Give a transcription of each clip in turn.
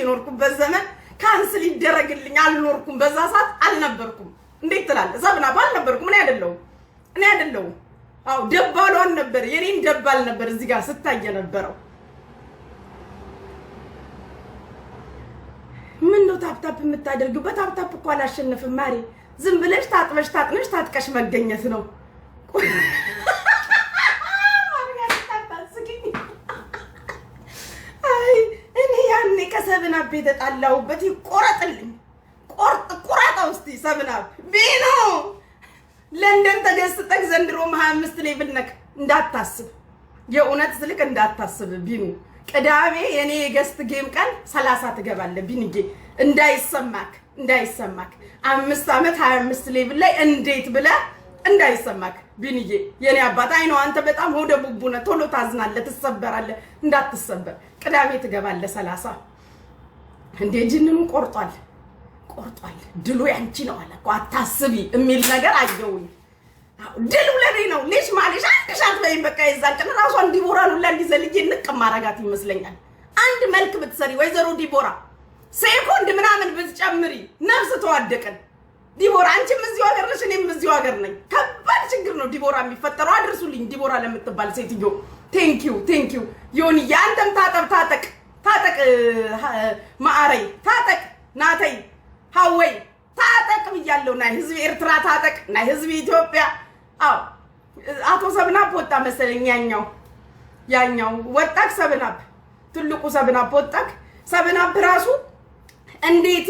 የኖርኩበት ዘመን ካንስል ይደረግልኝ አልኖርኩም በዛ ሰዓት አልነበርኩም እንዴት ትላለህ ሰብናብ አልነበርኩም እኔ አይደለሁም አው ደባሏን ነበር የኔን ደባል ነበር እዚህ ጋር ስታየ ነበረው ምን ነው ታፕታፕ የምታደርገው በታፕታፕ እኮ አላሸነፍም ማሪ ዝም ብለሽ ታጥቀሽ መገኘት ነው አይ እኔ ያኔ ከሰብናብ የተጣላውበት ይቆረጥልኝ ቁራጣ ውስጥ ሰብናብ ቢኖ ለንደን ተገዝተክ ዘንድሮ 25 ሌቭል ነክ እንዳታስብ የኡነት ስልክ እንዳታስብ ቢኑ ቅዳሜ የኔ የገስት ጌም ቀን 30 ትገባለህ ቢንጌ እንዳይሰማክ 5 አመት 25 ሌቭል ላይ እንዴት ብለ እንዳይሰማክ ቢንጌ የኔ አባት አይኖ አንተ በጣም ሆደ ቡቡነ ቶሎ ታዝናለህ ትሰበራለህ እንዳትሰበር ቅዳሜ ትገባለህ 30 እንዴ ጅንኑ ቆርጧል ድሉ ያንቺ ነው አለኮ አታስቢ የሚል ነገር አየውኝ ድሉ ለኔ ነው ልጅ ማለሽ አንድ ሻት ላይ በቃ ይዛል ቀን ራሷን ዲቦራን ሁላ እንዲዘልኝ እንቀማራጋት ይመስለኛል አንድ መልክ ብትሰሪ ወይዘሮ ዲቦራ ሴኮንድ ምናምን ብትጨምሪ ነፍስ ተዋደቀን ዲቦራ አንቺም እዚሁ ሀገር ነሽ እኔም እዚሁ ሀገር ነኝ ከባድ ችግር ነው ዲቦራ የሚፈጠረው አድርሱልኝ ዲቦራ ለምትባል ሴትዮ ቴንክ ዩ ዮኒ ያንተም ታጠቅ ማአረይ ታጠቅ ናተይ ሃወይ ታጠቅ ብያለሁ ናይ ህዝብ ኤርትራ ታጠቅ ናይ ህዝብ ኢትዮጵያ አው አቶ ሰብናብ ወጣ መሰለኝ ያኛው ወጣክ ሰብናብ ትልቁ ሰብናብ ወጣክ ሰብናብ ራሱ እንዴት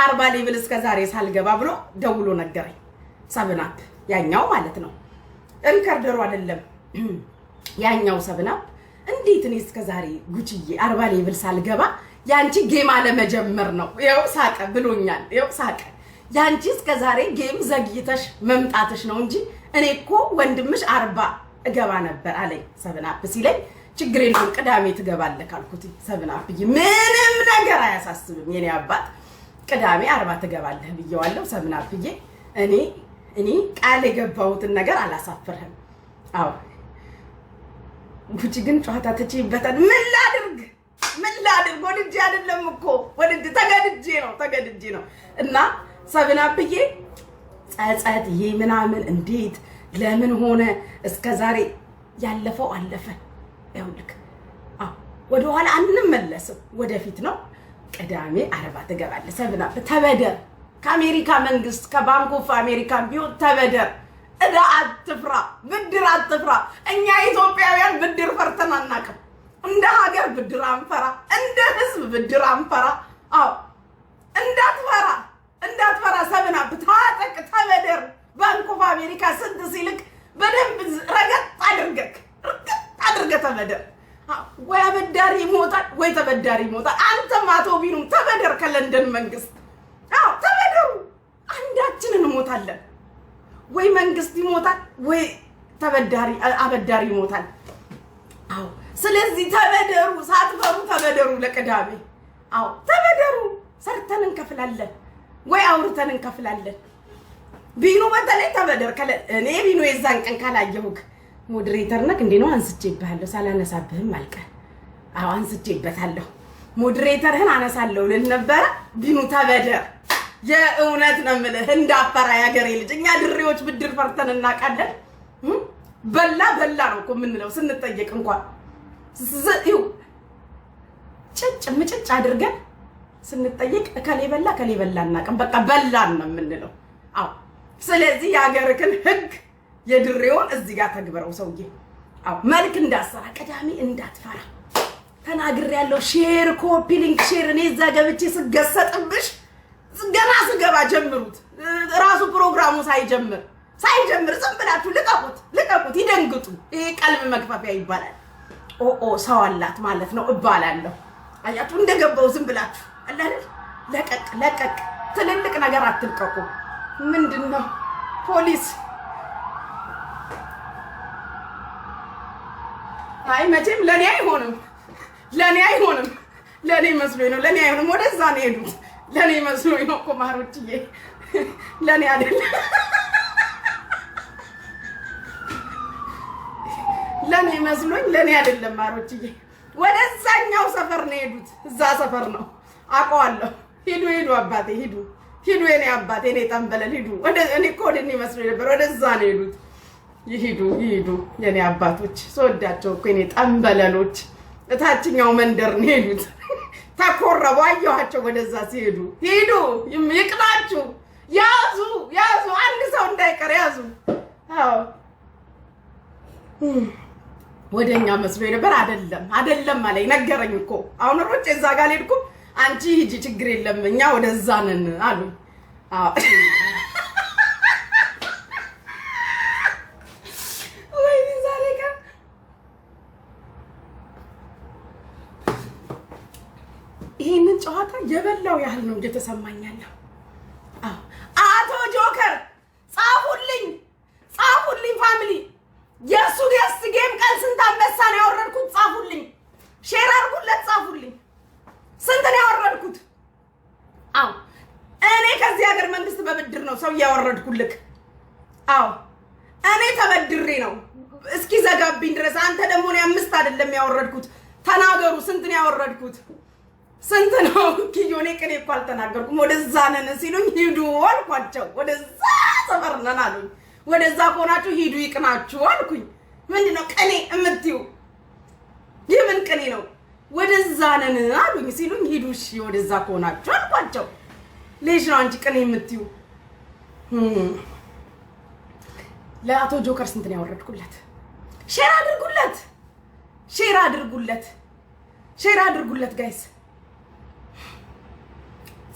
40 ሌቭል እስከ ዛሬ ሳልገባ ብሎ ደውሎ ነገረኝ ሰብናብ ያኛው ማለት ነው እንከርደሩ አይደለም ያኛው ሰብናብ እንዴት እኔ እስከ ዛሬ ጉቺዬ 40 ሌቭል ሳልገባ ያንቺ ጌም አለ መጀመር ነው ይው ሳቀ ብሎኛል ይው ሳቀ ያንቺ እስከ ዛሬ ጌም ዘግይተሽ መምጣትሽ ነው እንጂ እኔ እኮ ወንድምሽ 40 እገባ ነበር አለኝ ሰብናብ ሲለኝ ችግር የለም ቅዳሜ ትገባለህ ካልኩት ሰብናብ ምንም ነገር አያሳስብም የኔ አባት ቅዳሜ 40 ትገባለህ ብየዋለሁ ሰብናብ እኔ ቃል የገባሁትን ነገር አላሳፍርህም አው ጉቺ ግን ጨዋታ ተጪበታል ምን ላድርግ ወድጄ አይደለም እኮ ወድጄ ተገድጄ ነው እና ሰብናብዬ ጸጸት ይሄ ምናምን እንዴት ለምን ሆነ እስከ ዛሬ ያለፈው አለፈ ያውልክ ወደ ኋላ አንመለስም ወደፊት ነው ቅዳሜ 40 ትገባለህ ሰብናብ ተበደር ከአሜሪካ መንግስት ከባንክ ኦፍ አሜሪካ ቢሆን ተበደር እዳ አትፍራ ብድር አትፍራ እኛ ኢትዮጵያውያን ብድር ፈርተን አናውቅም እንደ ሀገር ብድር አንፈራ እንደ ህዝብ ብድር አንፈራ አው እንዳትፈራ ሰብናብ ታጠቅ ተበደር ባንክ ኦፍ አሜሪካ ስንት ሲልክ በደንብ ረገጥ አድርገህ ተበደር ወይ አበዳሪ ይሞታል ወይ ተበዳሪ ይሞታል አንተም አቶ ቢኑም ተበደር ከለንደን መንግስት አው ተበደሩ አንዳችን እንሞታለን ወይ መንግስት ይሞታል ወይ አበዳሪ ይሞታል አው ስለዚህ ተበደሩ ሳትፈሩ ተበደሩ ለቅዳሜ አው ተበደሩ ሰርተን እንከፍላለን ወይ አውርተን እንከፍላለን ቢኑ በተለይ ተበደር እኔ ቢኑ የዛን ቀን ካላየሁክ ሞዴሬተር ነክ እንዴ ነው አንስቼብሃለሁ ሳላነሳብህም አልቀ አው አንስቼበታለሁ ሞዴሬተርህን አነሳለሁ ልል ነበር ቢኑ ተበደር የእውነት ነው የምልህ እንዳፈራ ያገሬ ልጅ እኛ ድሬዎች ብድር ፈርተን እናቃለን በላ ነው እኮ የምንለው ስንጠየቅ እንኳን ዝዩ ምጭጭ አድርገን ስንጠየቅ ከሌ በላ እናቀም በቃ በላን ነው የምንለው አው ስለዚህ ያገርክን ህግ የድሬውን እዚህ ጋር ተግብረው ሰውዬ አው መልክ እንዳሰራ ቅዳሜ እንዳትፈራ ተናግር ያለው ሼር ኮፒ ሊንክ ሼር እኔ እዛ ገብቼ ስገሰጥብሽ ገና ስገባ ጀምሩት ራሱ ፕሮግራሙ ሳይጀምር ዝም ብላችሁ ልቀቁት ይደንግጡ ይሄ ቀልብ መግፋፊያ ይባላል ሰው አላት ማለት ነው እባላለሁ አያችሁ እንደገባው ዝም ብላችሁ አለ አይደል ለቀቅ ትልልቅ ነገር አትልቀቁ ምንድነው ፖሊስ አይ መቼም ለኔ አይሆንም ለኔ መስሎኝ ነው ለኔ አይሆንም ወደዛ ነው ሄዱት ለኔ መስሎኝ ነው እኮ ማሮችዬ ለኔ አይደለም ለኔ መስሎኝ ለኔ አይደለም ማሮችዬ ወደዛኛው ሰፈር ነው ሄዱት። እዛ ሰፈር ነው አውቀዋለሁ። ሂዱ አባቴ ሂዱ የኔ አባቴ እኔ ጠንበለል ሂዱ። እኔ እኮ ወደኔ መስሎ ነበር። ወደዛ ነው ሄዱት። ይሂዱ የኔ አባቶች ስወዳቸው እኮ የኔ ጠንበለሎች እታችኛው መንደር ነው ሄዱት። ተኮረቡ አየኋቸው ወደዛ ሲሄዱ። ሂዱ ይቅናችሁ። ያዙ አንድ ሰው እንዳይቀር ያዙ። አዎ ወደኛ መስሎ ነበር። አይደለም አለኝ ነገረኝ እኮ። አሁን ሮጬ እዛ ጋር አልሄድኩም። አንቺ ሂጂ ችግር የለም እኛ ወደዛ ነን አሉኝ። አዎ ወይ ዛሬ ጋር ይሄንን ጨዋታ የበላው ያህል ነው እየተሰማኛለሁ። አቶ ጆከር ጻፉልኝ ፋሚሊ የሱ ገስት ጌም ቀን ስንት አንበሳ ነው ያወረድኩት? ጻፉልኝ፣ ሼር አድርጉለት፣ ጻፉልኝ ስንት ነው ያወረድኩት? አዎ እኔ ከዚህ ሀገር መንግስት በብድር ነው ሰው ያወረድኩልክ። አዎ እኔ ተበድሬ ነው እስኪ ዘጋብኝ ድረስ። አንተ ደግሞ ነው 5 አይደለም ያወረድኩት። ተናገሩ ስንት ነው ያወረድኩት? ስንት ነው? ኪዮኔ ቀኔ እኮ አልተናገርኩም። ወደዛ ነን ሲሉኝ ሂዱ አልኳቸው። ወደዛ ሰፈር ነን አሉኝ። ወደዛ ከሆናችሁ ሂዱ ይቅናችሁ አልኩኝ። ምንድነው ቀኔ እምትዩ? የምን ቀኔ ነው? ወደዛ ነን አሉኝ ሲሉኝ ሂዱ እሺ ወደዛ ከሆናችሁ አልኳቸው። ልጅ ነው አንቺ ቀኔ እምትዩ? ለአቶ ጆከር ስንት ነው ያወረድኩለት? ሼር አድርጉለት ጋይስ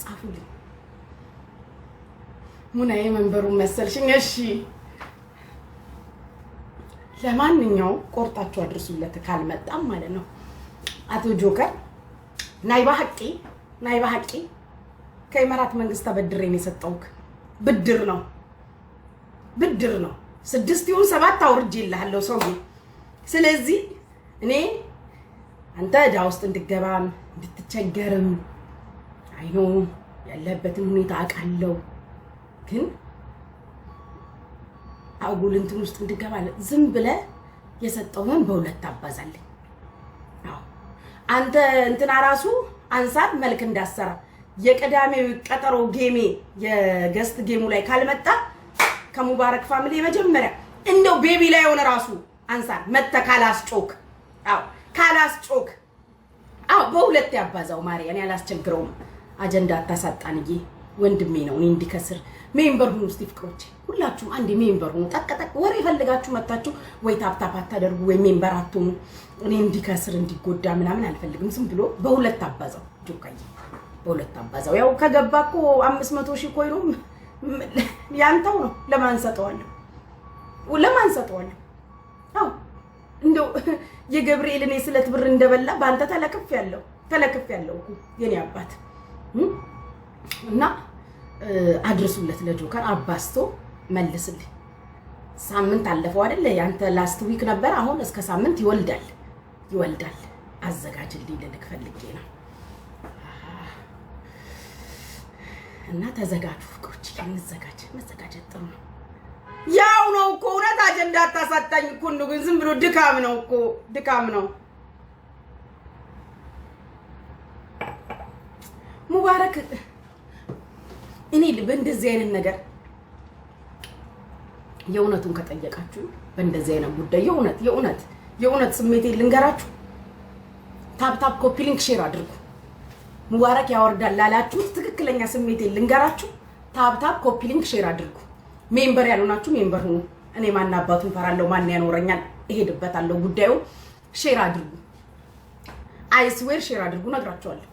ጻፉልኝ። ሙናዬ መንበሩን መሰልሽኝ። እሺ ለማንኛውም ቆርጣችሁ አድርሱለት ካልመጣም ማለት ነው። አቶ ጆከር ናይባ ሐቂ ከኢማራት መንግስት ተበድሬን የሰጠውክ ብድር ነው 6 ይሁን 7 አውርጄልሃለሁ ሰውዬ። ስለዚህ እኔ አንተ ዕዳ ውስጥ እንድትገባም እንድትቸገርም አይኖ ያለበትን ሁኔታ አውቃለሁ፣ ግን አጉል እንትን ውስጥ እንድትገባ ዝም ብለህ የሰጠውን በሁለት አባዛልኝ። አዎ አንተ እንትና ራሱ አንሳር መልክ እንዳሰራ የቀዳሜው ቀጠሮ ጌሜ የገስት ጌሙ ላይ ካልመጣ ከሙባረክ ፋሚሊ መጀመሪያ እንደው ቤቢ ላይ ሆነ ራሱ አንሳር መተ ካላስጮክ በሁለት ያባዛው ማርያም ያላስቸግረውም። አጀንዳ አታሳጣንዬ ወንድሜ ነው። እኔ እንዲከስር ሜምበር ሁኑ። እስቲ ፍቅሮቼ ሁላችሁም አንዴ ሜምበር ሁኑ። ጠቅጠቅ ወሬ ፈልጋችሁ መጣችሁ ወይ ታፕታፕ አታደርጉ ወይ ሜምበር አትሆኑ። እኔ እንዲከስር እንዲጎዳ ምናምን አልፈልግም። ዝም ብሎ በሁለት አባዛው ጆካዬ፣ በሁለት አባዛው። ያው ከገባ እኮ 500,000 ኮይሮ ያንተው ነው። ለማን ሰጠዋለሁ? አዎ እንደው የገብርኤል እኔ ስለት ብር እንደበላ ባንተ ተለክፍ ያለው እኮ የኔ አባት እና አድርሱለት ለጆከር አባስቶ መልስልኝ። ሳምንት አለፈው አይደለ? ያንተ ላስት ዊክ ነበር። አሁን እስከ ሳምንት ይወልዳል። አዘጋጅልኝ ልልክ ፈልጌ ነው። እና ተዘጋጁ ፍቅሮች፣ መዘጋጀት ጥሩ ነው። ያው ነው እኮ እውነት አጀንዳ አታሳጣኝ እኮ ነው። ግን ዝም ብሎ ድካም ነው። ሙባረክ እኔ በእንደዚህ አይነት ነገር የእውነቱን ከጠየቃችሁ በእንደዚህ አይነት ጉዳይ የእውነት ስሜቴን ልንገራችሁ። ታፕታፕ ኮፒ ሊንክ ሼር አድርጉ። ሙባረክ ያወርዳል ላላችሁት ትክክለኛ ስሜቴን ልንገራችሁ። ታፕታፕ ኮፒ ሊንክ ሼር አድርጉ። ሜምበር ያልሆናችሁ ሜምበር ሁኑ። እኔ ማን አባቱን ፈራለሁ? ማን ያኖረኛል? እሄድበታለሁ። ጉዳዩ ሼር አድርጉ። አይስዌር ሼር አድርጉ። ነግራችኋለሁ።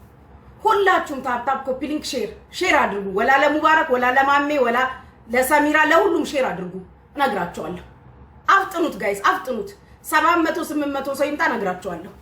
ሁላችሁም ታፕታፕ ኮፒ ሊንክ ሼር አድርጉ። ወላ ለሙባረክ ወላ ለማሜ ወላ ለሰሚራ ለሁሉም ሼር አድርጉ። ነግራችኋለሁ። አፍጥኑት ጋይስ፣ አፍጥኑት። 700 800 ሰው ይምጣ። ነግራችኋለሁ።